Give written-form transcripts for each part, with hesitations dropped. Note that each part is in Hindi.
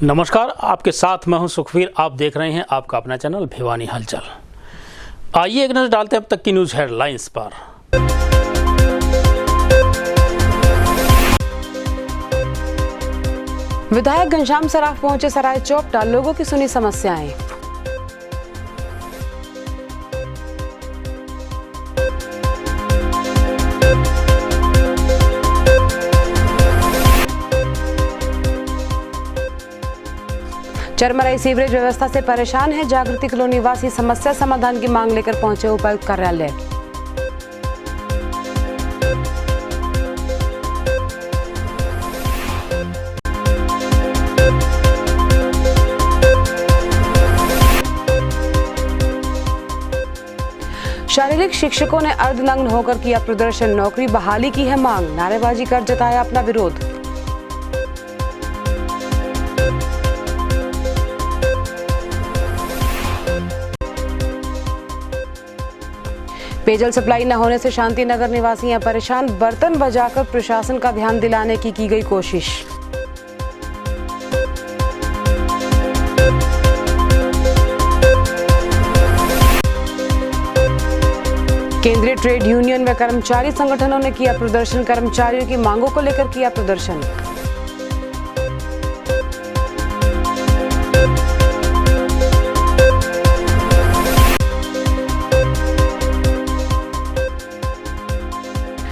नमस्कार, आपके साथ मैं हूं सुखवीर। आप देख रहे हैं आपका अपना चैनल भिवानी हलचल। आइए एक नजर डालते हैं अब तक की न्यूज हेडलाइंस पर। विधायक घनश्याम सराफ पहुंचे सराय चोपटा, लोगों की सुनी समस्याएं। चरमराई सीवरेज व्यवस्था से परेशान है जागृति कॉलोनी निवासी, समस्या समाधान की मांग लेकर पहुंचे उपायुक्त कार्यालय। शारीरिक शिक्षकों ने अर्धनग्न होकर किया प्रदर्शन, नौकरी बहाली की है मांग, नारेबाजी कर जताया अपना विरोध। पेयजल सप्लाई न होने से शांति नगर निवासी हैं परेशान, बर्तन बजाकर प्रशासन का ध्यान दिलाने की गई कोशिश। केंद्रीय ट्रेड यूनियन व कर्मचारी संगठनों ने किया प्रदर्शन, कर्मचारियों की मांगों को लेकर किया प्रदर्शन।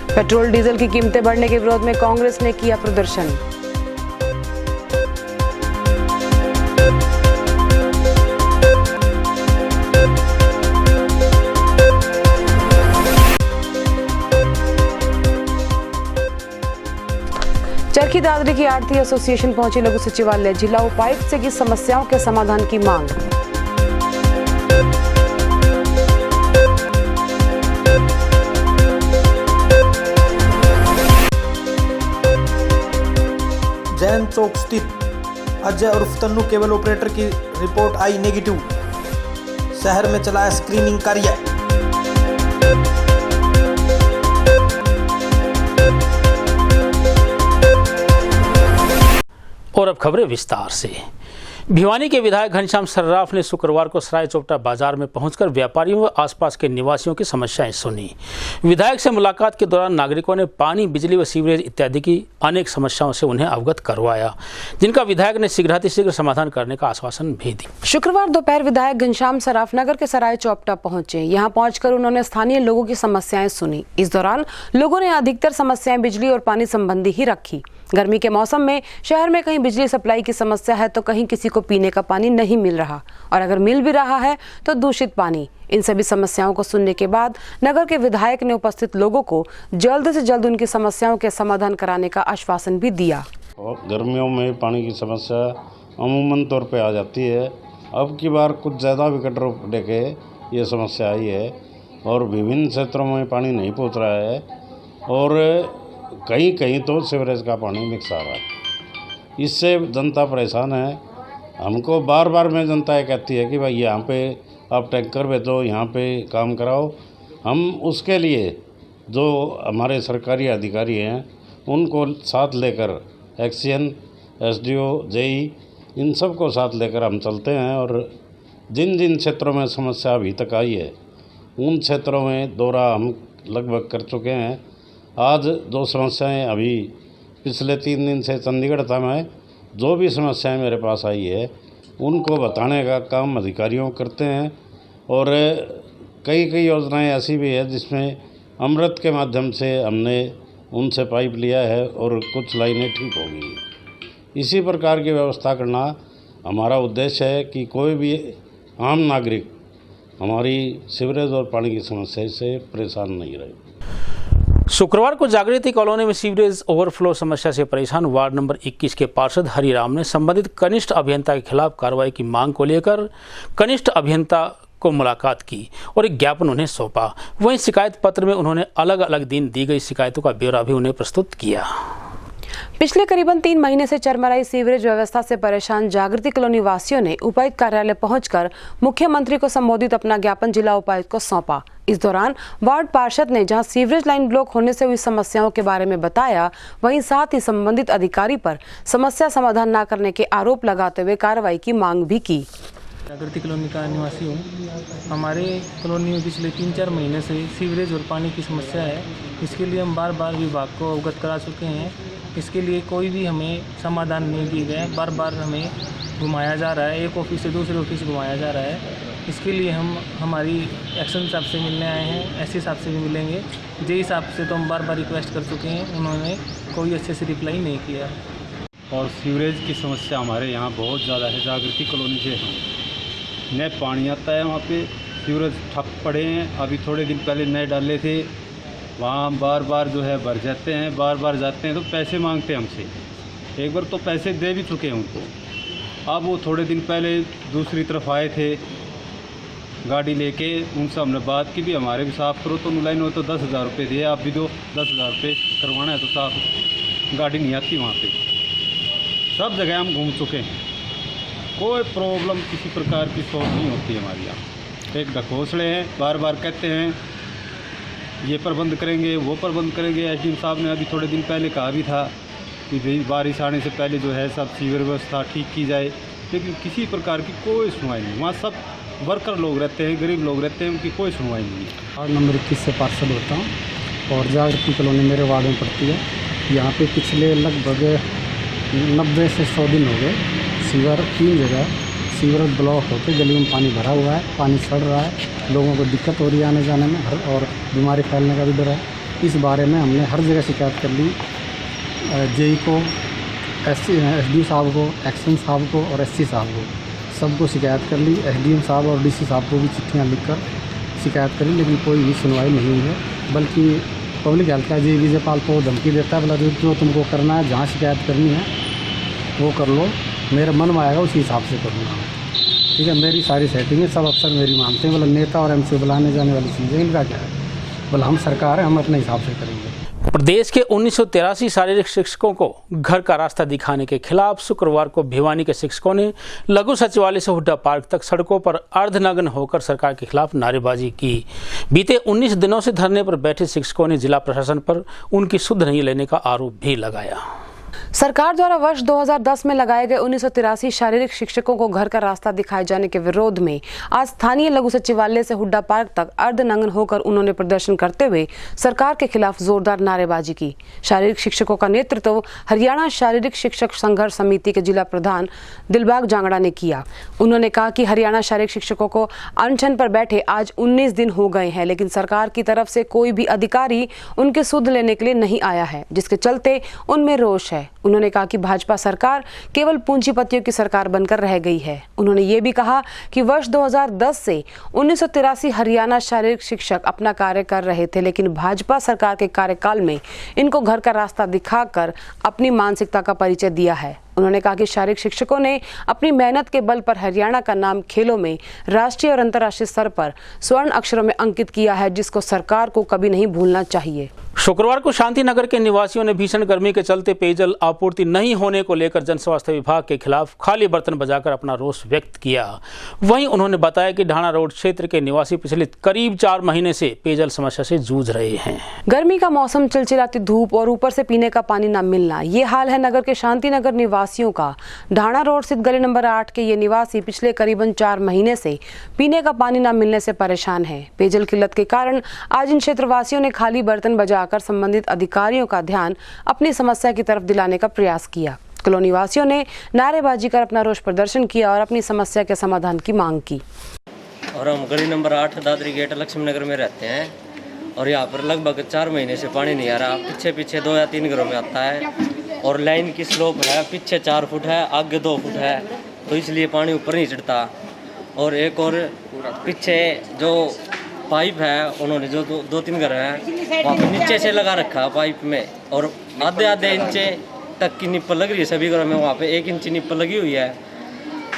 पेट्रोल डीजल की कीमतें बढ़ने के विरोध में कांग्रेस ने किया प्रदर्शन। चरखी दादरी की आढ़ती एसोसिएशन पहुंची लघु सचिवालय, जिला उपायुक्त से की समस्याओं के समाधान की मांग। जैन चौक स्थित अजय उर्फ तन्नू केबल ऑपरेटर की रिपोर्ट आई नेगेटिव, शहर में चलाया स्क्रीनिंग कार्य। और अब खबरें विस्तार से। भिवानी के विधायक घनश्याम सराफ ने शुक्रवार को सराय चोपटा बाजार में पहुंचकर व्यापारियों व आसपास के निवासियों की समस्याएं सुनी। विधायक से मुलाकात के दौरान नागरिकों ने पानी, बिजली व सीवरेज इत्यादि की अनेक समस्याओं से उन्हें अवगत करवाया, जिनका विधायक ने शीघ्रातिशीघ्र समाधान करने का आश्वासन भी दिया। शुक्रवार दोपहर विधायक घनश्याम सराफ नगर के सराय चोपटा पहुंचे। यहां पहुंचकर उन्होंने स्थानीय लोगों की समस्याएं सुनी। इस दौरान लोगों ने अधिकतर समस्याएं बिजली और पानी संबंधी ही रखी। गर्मी के मौसम में शहर में कहीं बिजली सप्लाई की समस्या है तो कहीं किसी को पीने का पानी नहीं मिल रहा, और अगर मिल भी रहा है तो दूषित पानी। इन सभी समस्याओं को सुनने के बाद नगर के विधायक ने उपस्थित लोगों को जल्द से जल्द उनकी समस्याओं के समाधान कराने का आश्वासन भी दिया। और गर्मियों में पानी की समस्या अमूमन तौर पे आ जाती है। अब की बार कुछ ज़्यादा विकट रूप लेके ये समस्या आई है और विभिन्न क्षेत्रों में पानी नहीं पहुँच रहा है और कहीं कहीं तो सीवरेज का पानी मिक्स आ रहा है। इससे जनता परेशान है। हमको बार बार में जनता ये कहती है कि भाई यहाँ पे आप टैंकर भेजो, यहाँ पे काम कराओ। हम उसके लिए जो हमारे सरकारी अधिकारी हैं उनको साथ लेकर एक्सीएन, एसडीओ, जेई, इन सब को साथ लेकर हम चलते हैं और जिन जिन क्षेत्रों में समस्या अभी तक आई है उन क्षेत्रों में दौरा हम लगभग कर चुके हैं। आज जो समस्याएं अभी पिछले 3 दिन से चंडीगढ़ था, मैं जो भी समस्याएं मेरे पास आई है उनको बताने का काम अधिकारियों करते हैं और कई योजनाएं ऐसी भी है जिसमें अमृत के माध्यम से हमने उनसे पाइप लिया है और कुछ लाइनें ठीक हो गई हैं। इसी प्रकार की व्यवस्था करना हमारा उद्देश्य है कि कोई भी आम नागरिक हमारी सीवरेज और पानी की समस्या से परेशान नहीं रहे। शुक्रवार को जागृति कॉलोनी में सीवरेज ओवरफ्लो समस्या से परेशान वार्ड नंबर 21 के पार्षद हरिराम ने संबंधित कनिष्ठ अभियंता के खिलाफ कार्रवाई की मांग को लेकर कनिष्ठ अभियंता को मुलाकात की और एक ज्ञापन उन्हें सौंपा। वहीं शिकायत पत्र में उन्होंने अलग अलग दिन दी गई शिकायतों का ब्यौरा भी उन्हें प्रस्तुत किया। पिछले करीबन 3 महीने से चरमराई सीवरेज व्यवस्था से परेशान जागृति कॉलोनी वासियों ने उपायुक्त कार्यालय पहुंचकर मुख्यमंत्री को संबोधित अपना ज्ञापन जिला उपायुक्त को सौंपा। इस दौरान वार्ड पार्षद ने जहां सीवरेज लाइन ब्लॉक होने से हुई समस्याओं के बारे में बताया, वहीं साथ ही संबंधित अधिकारी पर समस्या समाधान न करने के आरोप लगाते हुए कार्रवाई की मांग भी की। जागृति कॉलोनी का निवासी हूँ। हमारे कॉलोनी में पिछले 3-4 महीने से सीवरेज और पानी की समस्या है। इसके लिए हम बार बार विभाग को अवगत करा चुके हैं। इसके लिए कोई भी हमें समाधान नहीं दिए गए। बार बार हमें घुमाया जा रहा है, एक ऑफिस से दूसरे ऑफिस घुमाया जा रहा है। इसके लिए हम हमारी एक्शन साहब से मिलने आए हैं, एससी साहब से भी मिलेंगे। जेई साहब से तो हम बार बार रिक्वेस्ट कर चुके हैं, उन्होंने कोई अच्छे से रिप्लाई नहीं किया। और सीवरेज की समस्या हमारे यहाँ बहुत ज़्यादा है। जागृति कॉलोनी से नए पानी आता है, वहाँ पे सीवरेज ठप पड़े हैं। अभी थोड़े दिन पहले नए डाले थे, वहाँ हम बार बार जो है भर जाते हैं, बार बार जाते हैं तो पैसे मांगते हैं हमसे। एक बार तो पैसे दे भी चुके हैं उनको। अब वो थोड़े दिन पहले दूसरी तरफ आए थे गाड़ी लेके, उनसे हमने बात की भी हमारे भी साफ़ करो, तो लाइन हो तो 10,000 रुपये दिए, आप भी दो 10,000 रुपये करवाना है तो साफ गाड़ी नहीं आती वहाँ पे। सब जगह हम घूम चुके हैं, कोई प्रॉब्लम किसी प्रकार की सॉल्व नहीं होती हमारे यहाँ। एक ढकोसले हैं, बार बार कहते हैं ये प्रबंध करेंगे वो प्रबंध करेंगे। एसडीएम साहब ने अभी थोड़े दिन पहले कहा भी था कि भाई बारिश आने से पहले जो है सब सीवर व्यवस्था ठीक की जाए, लेकिन किसी प्रकार की कोई सुनवाई नहीं। वहाँ सब वर्कर लोग रहते हैं, गरीब लोग रहते हैं, उनकी कोई सुनवाई नहीं है। वार्ड नंबर 21 से पार्षद होता हूँ और जागृति कॉलोनी मेरे वार्ड में पड़ती है। यहाँ पे पिछले लगभग 90 से 100 दिन हो गए सीवर 3 जगह सीवरेज ब्लॉक होकर गली में पानी भरा हुआ है, पानी सड़ रहा है, लोगों को दिक्कत हो रही है आने जाने में, और बीमारी फैलने का भी डर है। इस बारे में हमने हर जगह शिकायत कर ली, जेई को, एसडी साहब को, एक्शन साहब को और एससी साहब को, सबको शिकायत कर ली। एसडीएम साहब और डीसी साहब को भी चिट्ठियाँ लिखकर शिकायत करी, लेकिन कोई भी सुनवाई नहीं हुई है। बल्कि पब्लिक हेल्थ का जी विजयपाल को धमकी देता है, बोला जो तुमको करना है, जहाँ शिकायत करनी है वो कर लो, मेरा मन में आएगा उसी हिसाब से करूँगा। ठीक है, मेरी सारी सेटिंग है, सब अफसर मेरी मानते हैं। बोला नेता और एमसी बुलाने जाने वाली चीज़ें इनका क्या है, बोला हम सरकार है, हम अपने हिसाब से करेंगे। प्रदेश के 1983 शारीरिक शिक्षकों को घर का रास्ता दिखाने के खिलाफ शुक्रवार को भिवानी के शिक्षकों ने लघु सचिवालय से हुड्डा पार्क तक सड़कों पर अर्धनग्न होकर सरकार के खिलाफ नारेबाजी की। बीते 19 दिनों से धरने पर बैठे शिक्षकों ने जिला प्रशासन पर उनकी सुध नहीं लेने का आरोप भी लगाया। सरकार द्वारा वर्ष 2010 में लगाए गए 1983 शारीरिक शिक्षकों को घर का रास्ता दिखाए जाने के विरोध में आज स्थानीय लघु सचिवालय से हुड्डा पार्क तक अर्धनग्न होकर उन्होंने प्रदर्शन करते हुए सरकार के खिलाफ जोरदार नारेबाजी की। शारीरिक शिक्षकों का नेतृत्व हरियाणा शारीरिक शिक्षक संघर्ष समिति के जिला प्रधान दिलबाग जांगड़ा ने किया। उन्होंने कहा कि हरियाणा शारीरिक शिक्षकों को अनशन पर बैठे आज 19 दिन हो गए हैं, लेकिन सरकार की तरफ से कोई भी अधिकारी उनके सुध लेने के लिए नहीं आया है, जिसके चलते उनमें रोष है। उन्होंने कहा कि भाजपा सरकार केवल पूंजीपतियों की सरकार बनकर रह गई है। उन्होंने ये भी कहा कि वर्ष 2010 से 1983 हरियाणा शारीरिक शिक्षक अपना कार्य कर रहे थे, लेकिन भाजपा सरकार के कार्यकाल में इनको घर का रास्ता दिखाकर अपनी मानसिकता का परिचय दिया है। उन्होंने कहा कि शारीरिक शिक्षकों ने अपनी मेहनत के बल पर हरियाणा का नाम खेलों में राष्ट्रीय और अंतर्राष्ट्रीय स्तर पर स्वर्ण अक्षरों में अंकित किया है, जिसको सरकार को कभी नहीं भूलना चाहिए। शुक्रवार को शांतिनगर के निवासियों ने भीषण गर्मी के चलते पेयजल आपूर्ति नहीं होने को लेकर जन स्वास्थ्य विभाग के खिलाफ खाली बर्तन बजाकर अपना रोष व्यक्त किया। वहीं उन्होंने बताया कि ढाणा रोड क्षेत्र के निवासी पिछले करीब 4 महीने से पेयजल समस्या से जूझ रहे हैं। गर्मी का मौसम, चिलचिलाती धूप और ऊपर से पीने का पानी न मिलना, ये हाल है नगर के शांतिनगर निवासियों का। ढाणा रोड स्थित गली नंबर 8 के ये निवासी पिछले करीबन 4 महीने से पीने का पानी न मिलने से परेशान है। पेयजल किल्लत के कारण आज इन क्षेत्रवासियों ने खाली बर्तन बजाकर संबंधित अधिकारियों का ध्यान अपनी समस्या की तरफ दिलाने का प्रयास किया। कॉलोनी वासियों ने नारेबाजी कर अपना रोष प्रदर्शन किया और अपनी समस्या के समाधान की मांग की। और हम गली नंबर 8 दादरी गेट लक्ष्मी नगर में रहते हैं और यहाँ पर लगभग 4 महीने से पानी नहीं आ रहा। पीछे पीछे 2 या 3 घरों में आता है और लाइन की स्लोप है, पीछे 4 फुट है, आगे 2 फुट है, तो इसलिए पानी ऊपर नहीं चढ़ता। और एक और पीछे जो पाइप है, उन्होंने जो 2-3 घर हैं वहाँ पे नीचे से लगा रखा है पाइप में, और आधे इंच तक की निप्पल लग रही है सभी घरों में। वहाँ पे 1 इंच निप्पल लगी हुई है।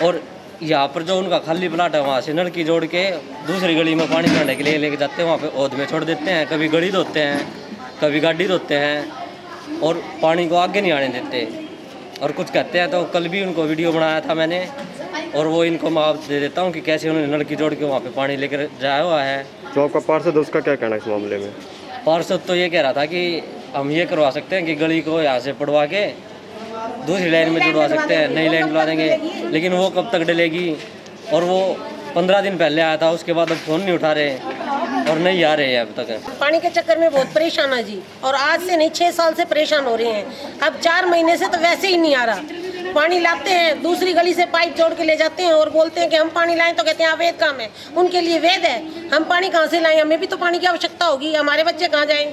और यहाँ पर जो उनका खाली प्लाट है, वहाँ से नलकी जोड़ के दूसरी गली में पानी भरने के लिए लेके जाते हैं, वहाँ पे ओद में छोड़ देते हैं। कभी गड़ी धोते हैं, कभी गाड़ी धोते हैं और पानी को आगे नहीं आने देते। और कुछ कहते हैं तो कल भी उनको वीडियो बनाया था मैंने, और वो इनको मैं दे देता हूँ कि कैसे उन्होंने नलकी जोड़ के वहाँ पे पानी लेकर जाया हुआ है। जो आपका पार्षद है उसका क्या कहना है इस मामले में? पार्षद तो ये कह रहा था कि हम ये करवा सकते हैं कि गली को यहाँ से पड़वा के दूसरी लाइन में जुड़वा सकते हैं, नई लाइन डलवा देंगे, लेकिन वो कब तक डलेगी? और वो 15 दिन पहले आया था, उसके बाद अब फ़ोन नहीं उठा रहे और नहीं आ रहे हैं अब तक। पानी के चक्कर में बहुत परेशान है जी, और आज से नहीं 6 साल से परेशान हो रहे हैं। अब 4 महीने से तो वैसे ही नहीं आ रहा। पानी लाते हैं, दूसरी गली से पाइप जोड़ के ले जाते हैं और बोलते हैं कि हम पानी लाएं, तो कहते हैं अवैध काम है। उनके लिए वैध है, हम पानी कहाँ से लाएं? हमें भी तो पानी की आवश्यकता होगी, हमारे बच्चे कहाँ जाएं?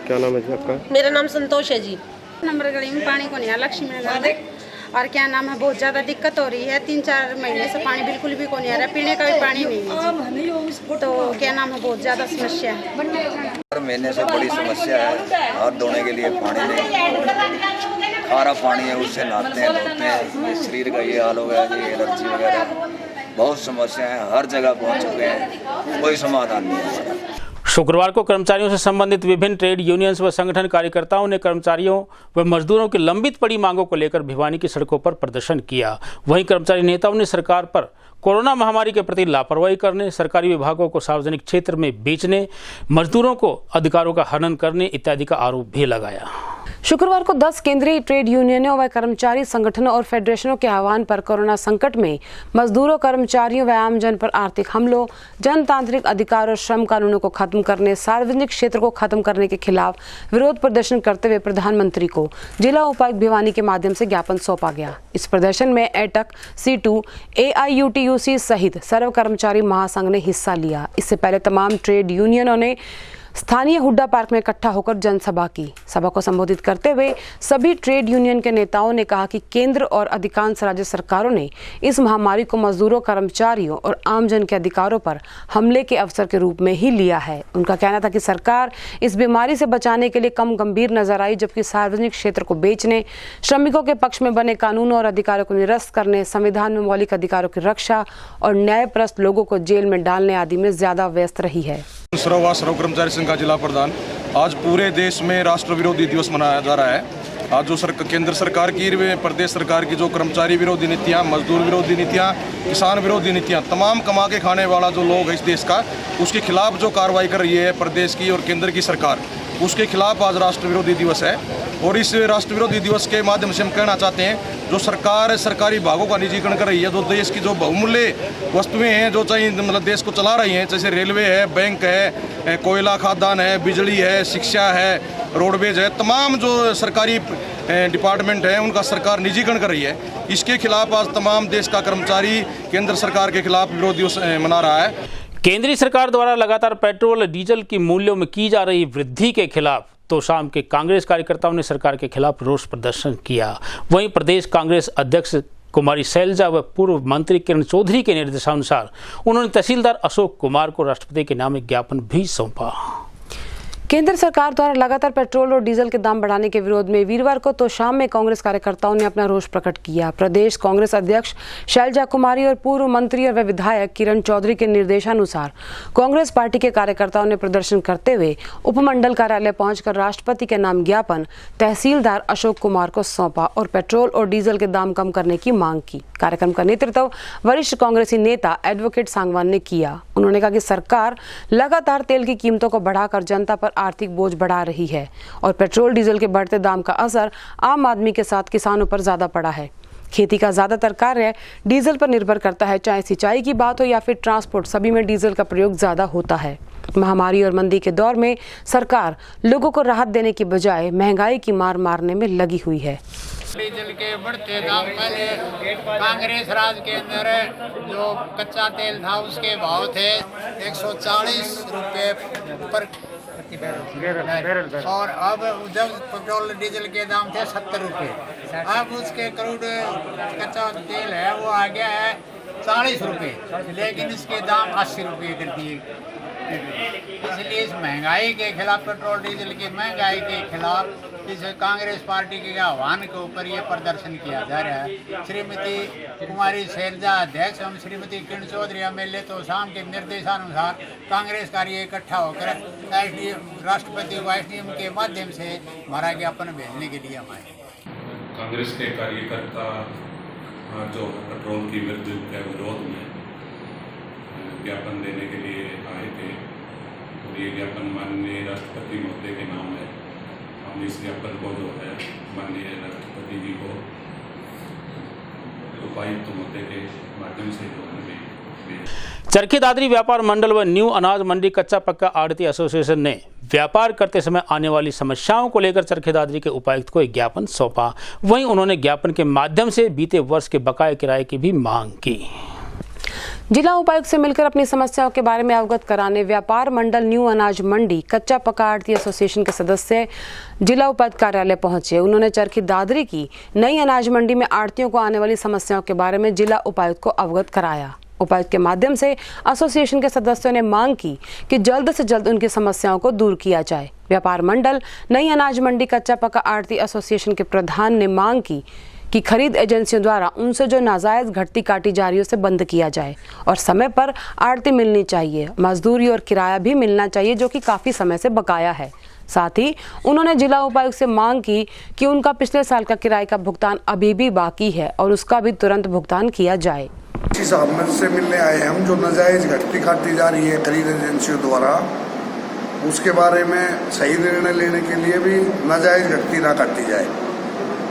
क्या नाम है जी आपका? मेरा नाम संतोष है जी। नंबर गली में पानी को नहीं आ, लक्ष्मी नगर में, और क्या नाम है, बहुत ज़्यादा दिक्कत हो रही है। 3-4 महीने से पानी बिल्कुल भी को नहीं आ रहा, पीने का भी पानी नहीं है। तो क्या नाम है, बहुत ज़्यादा समस्या है। 4 महीने से बड़ी समस्या है। हाथ धोने के लिए पानी नहीं, खारा पानी है, उससे नहाते हैं धोते हैं। शरीर का ये हाल हो गया जी, एलर्जी वगैरह बहुत समस्या है, हर जगह पहुंच चुके हैं, कोई समाधान नहीं है। शुक्रवार को कर्मचारियों से संबंधित विभिन्न ट्रेड यूनियंस व संगठन कार्यकर्ताओं ने कर्मचारियों व मजदूरों की लंबित पड़ी मांगों को लेकर भिवानी की सड़कों पर प्रदर्शन किया। वहीं कर्मचारी नेताओं ने सरकार पर कोरोना महामारी के प्रति लापरवाही करने, सरकारी विभागों को सार्वजनिक क्षेत्र में बेचने, मजदूरों को अधिकारों का हनन करने इत्यादि का आरोप भी लगाया। शुक्रवार को 10 केंद्रीय ट्रेड यूनियनों व कर्मचारी संगठनों और फेडरेशनों के आह्वान पर कोरोना संकट में मजदूरों, कर्मचारियों व आमजन पर आर्थिक हमलों, जनतांत्रिक अधिकार और श्रम कानूनों को खत्म करने, सार्वजनिक क्षेत्र को खत्म करने के खिलाफ विरोध प्रदर्शन करते हुए प्रधानमंत्री को जिला उपायुक्त भिवानी के माध्यम से ज्ञापन सौंपा गया। इस प्रदर्शन में एटक, C2, AIUTUC सहित सर्व कर्मचारी महासंघ ने हिस्सा लिया। इससे पहले तमाम ट्रेड यूनियनों ने स्थानीय हुड्डा पार्क में इकट्ठा होकर जनसभा की। सभा को संबोधित करते हुए सभी ट्रेड यूनियन के नेताओं ने कहा कि केंद्र और अधिकांश राज्य सरकारों ने इस महामारी को मजदूरों, कर्मचारियों और आमजन के अधिकारों पर हमले के अवसर के रूप में ही लिया है। उनका कहना था कि सरकार इस बीमारी से बचाने के लिए कम गंभीर नजर आई, जबकि सार्वजनिक क्षेत्र को बेचने, श्रमिकों के पक्ष में बने कानूनों और अधिकारों को निरस्त करने, संविधान में मौलिक अधिकारों की रक्षा और न्यायप्रस्त लोगों को जेल में डालने आदि में ज्यादा व्यस्त रही है। सर्व कर्मचारी संघ का जिला प्रधान, आज पूरे देश में राष्ट्र विरोधी दिवस मनाया जा रहा है। आज जो केंद्र सरकार की, प्रदेश सरकार की जो कर्मचारी विरोधी नीतियाँ, मजदूर विरोधी नीतियाँ, किसान विरोधी नीतियाँ, तमाम कमा के खाने वाला जो लोग है इस देश का, उसके खिलाफ जो कार्रवाई कर रही है प्रदेश की और केंद्र की सरकार, उसके खिलाफ आज राष्ट्र विरोधी दिवस है। और इस राष्ट्र विरोधी दिवस के माध्यम से हम कहना चाहते हैं, जो सरकार सरकारी भागों का निजीकरण कर रही है, जो देश की जो बहुमूल्य वस्तुएं हैं, जो चाहिए मतलब देश को चला रही हैं, जैसे रेलवे है, बैंक है, कोयला खादान है, बिजली है, शिक्षा है, रोडवेज है, तमाम जो सरकारी डिपार्टमेंट है उनका सरकार निजीकरण कर रही है। इसके खिलाफ आज तमाम देश का कर्मचारी केंद्र सरकार के खिलाफ विरोध दिवस मना रहा है। केंद्रीय सरकार द्वारा लगातार पेट्रोल और डीजल की मूल्यों में की जा रही वृद्धि के खिलाफ तो शाम के कांग्रेस कार्यकर्ताओं ने सरकार के खिलाफ रोष प्रदर्शन किया। वहीं प्रदेश कांग्रेस अध्यक्ष कुमारी शैलजा व पूर्व मंत्री किरण चौधरी के निर्देशानुसार उन्होंने तहसीलदार अशोक कुमार को राष्ट्रपति के नाम एक ज्ञापन भी सौंपा। केंद्र सरकार द्वारा लगातार पेट्रोल और डीजल के दाम बढ़ाने के विरोध में वीरवार को तो शाम में कांग्रेस कार्यकर्ताओं ने अपना रोष प्रकट किया। प्रदेश कांग्रेस अध्यक्ष शैलजा कुमारी और पूर्व मंत्री और विधायक किरण चौधरी के निर्देशानुसार कांग्रेस पार्टी के कार्यकर्ताओं ने प्रदर्शन करते हुए उपमंडल कार्यालय पहुंचकर राष्ट्रपति के नाम ज्ञापन तहसीलदार अशोक कुमार को सौंपा और पेट्रोल और डीजल के दाम कम करने की मांग की। कार्यक्रम का नेतृत्व वरिष्ठ कांग्रेसी नेता एडवोकेट सांगवान ने किया। उन्होंने कहा कि सरकार लगातार तेल की कीमतों को बढ़ाकर जनता पर आर्थिक बोझ बढ़ा रही है और पेट्रोल डीजल के बढ़ते दाम का असर आम आदमी के साथ किसानों पर ज्यादा पड़ा है। खेती का ज्यादातर कार्य डीजल पर निर्भर करता है, चाहे सिंचाई की बात हो या फिर ट्रांसपोर्ट, सभी में डीजल का प्रयोग ज्यादा होता है। महामारी और मंदी के दौर में सरकार लोगों को राहत देने की बजाय महंगाई की मार मारने में लगी हुई है। डीजल के बढ़ते दाम, पहले कांग्रेस राज के अंदर जो कच्चा तेल था उसके भाव थे 140 रुपये पर बैरल, और अब जब पेट्रोल डीजल के दाम थे 70 रुपये, अब उसके क्रूड कच्चा तेल है वो आ गया है 40 रुपये, लेकिन इसके दाम 80 रुपये कर दिए। इसलिए इस महंगाई के खिलाफ, पेट्रोल डीजल की महंगाई के खिलाफ इस कांग्रेस पार्टी के आह्वान के ऊपर ये प्रदर्शन किया जा रहा है। श्रीमती कुमारी शैलजा अध्यक्ष एवं श्रीमती किरण चौधरी एमएलए तो शाम के निर्देशानुसार कांग्रेस कार्य इकट्ठा होकर राष्ट्रपति वाइसनियम के माध्यम से हमारा ज्ञापन भेजने के लिए हम आए। कांग्रेस के कार्यकर्ता जो पेट्रोल की वृद्धि के विरोध में ज्ञापन देने के लिए आए थे और ये ज्ञापन माननीय राष्ट्रपति महोदय के नाम है। हम इस ज्ञापन को जो है माननीय राष्ट्रपति जी को उपायुक्त महोदय के माध्यम से जो है चरखी दादरी व्यापार मंडल व न्यू अनाज मंडी कच्चा पक्का आड़ती एसोसिएशन ने व्यापार करते समय आने वाली समस्याओं को लेकर चरखी दादरी के उपायुक्त को एक ज्ञापन सौंपा। वहीं उन्होंने ज्ञापन के माध्यम से बीते वर्ष के बकाये किराए की भी मांग की। जिला उपायुक्त से मिलकर अपनी समस्याओं के बारे में अवगत कराने व्यापार मंडल न्यू अनाज मंडी कच्चा पक्का आड़ती एसोसिएशन के सदस्य जिला उपायुक्त कार्यालय पहुंचे। उन्होंने चरखी दादरी की नई अनाज मंडी में आड़तियों को आने वाली समस्याओं के बारे में जिला उपायुक्त को अवगत कराया। उपायुक्त के माध्यम से एसोसिएशन के सदस्यों ने मांग की कि जल्द से जल्द उनकी समस्याओं को दूर किया जाए। व्यापार मंडल नई अनाज मंडी कच्चा पक्का आड़ती एसोसिएशन के प्रधान ने मांग की कि खरीद एजेंसियों द्वारा उनसे जो नाजायज घटती काटी जा रही है उसे बंद किया जाए और समय पर आड़ती मिलनी चाहिए। मजदूरी और किराया भी मिलना चाहिए जो कि काफ़ी समय से बकाया है। साथ ही उन्होंने जिला उपायुक्त से मांग की कि उनका पिछले साल का किराए का भुगतान अभी भी बाकी है और उसका भी तुरंत भुगतान किया जाए। इस साहब से मिलने आए हैं हम, जो नाजायज घटती काटी जा रही है खरीद एजेंसियों द्वारा, उसके बारे में सही निर्णय लेने के लिए भी नाजायज घटती ना काटी जाए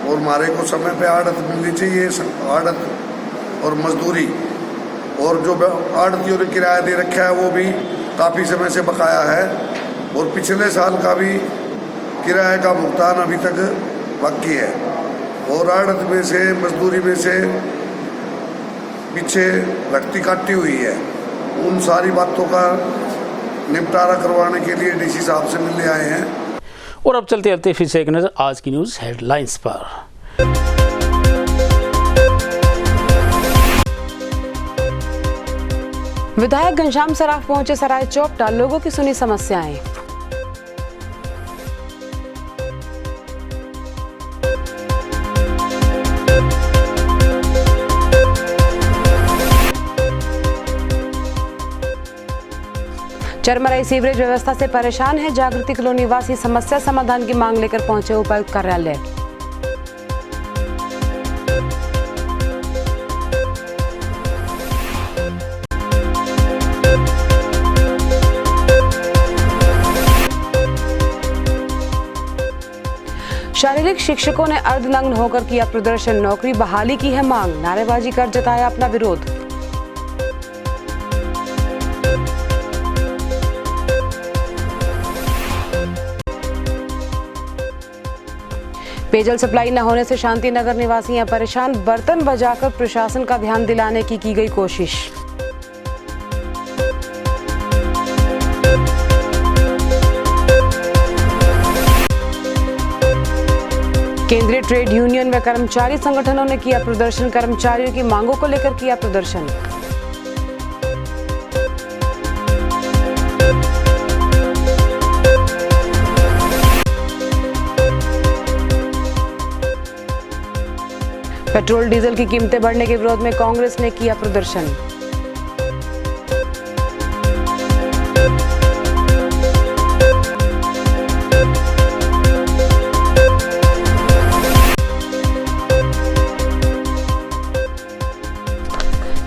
और हमारे को समय पे आड़त मिलनी चाहिए। आड़त और मजदूरी और जो आड़तियों ने किराया दे रखा है वो भी काफ़ी समय से बकाया है और पिछले साल का भी किराए का भुगतान अभी तक बाकी है और आड़त में से मजदूरी में से पीछे घटती काटी हुई है। उन सारी बातों का निपटारा करवाने के लिए डीसी साहब से मिलने आए हैं। और अब चलते चलते फिर से एक नजर आज की न्यूज हेडलाइंस पर। विधायक घनश्याम सराफ पहुंचे सराय चोपटा, लोगों की सुनी समस्याएं। चरमराई सीवरेज व्यवस्था से परेशान है जागृति कॉलोनी निवासी, समस्या समाधान की मांग लेकर पहुंचे उपायुक्त कार्यालय। शारीरिक शिक्षकों ने अर्धनग्न होकर किया प्रदर्शन, नौकरी बहाली की है मांग, नारेबाजी कर जताया अपना विरोध। पेयजल सप्लाई न होने से शांति नगर निवासी हैं परेशान, बर्तन बजाकर प्रशासन का ध्यान दिलाने की गई कोशिश। केंद्रीय ट्रेड यूनियन व कर्मचारी संगठनों ने किया प्रदर्शन, कर्मचारियों की मांगों को लेकर किया प्रदर्शन। पेट्रोल डीजल की कीमतें बढ़ने के विरोध में कांग्रेस ने किया प्रदर्शन।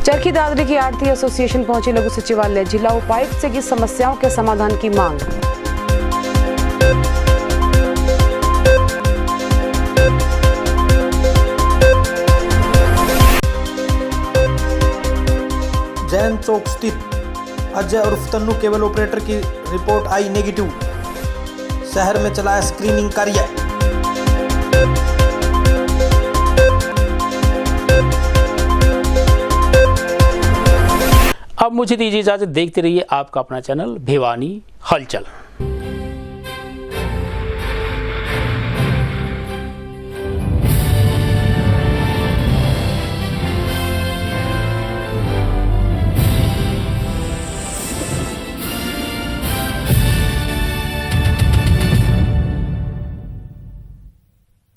चरखी दादरी की आड़ती एसोसिएशन पहुंची लघु सचिवालय, जिला उपायुक्त से की समस्याओं के समाधान की मांग। जैन चौक स्थित अजय उर्फ तन्नू केबल ऑपरेटर की रिपोर्ट आई नेगेटिव। शहर में चलाया स्क्रीनिंग कार्य। अब मुझे दीजिए इजाजत, देखते रहिए आपका अपना चैनल भिवानी हलचल।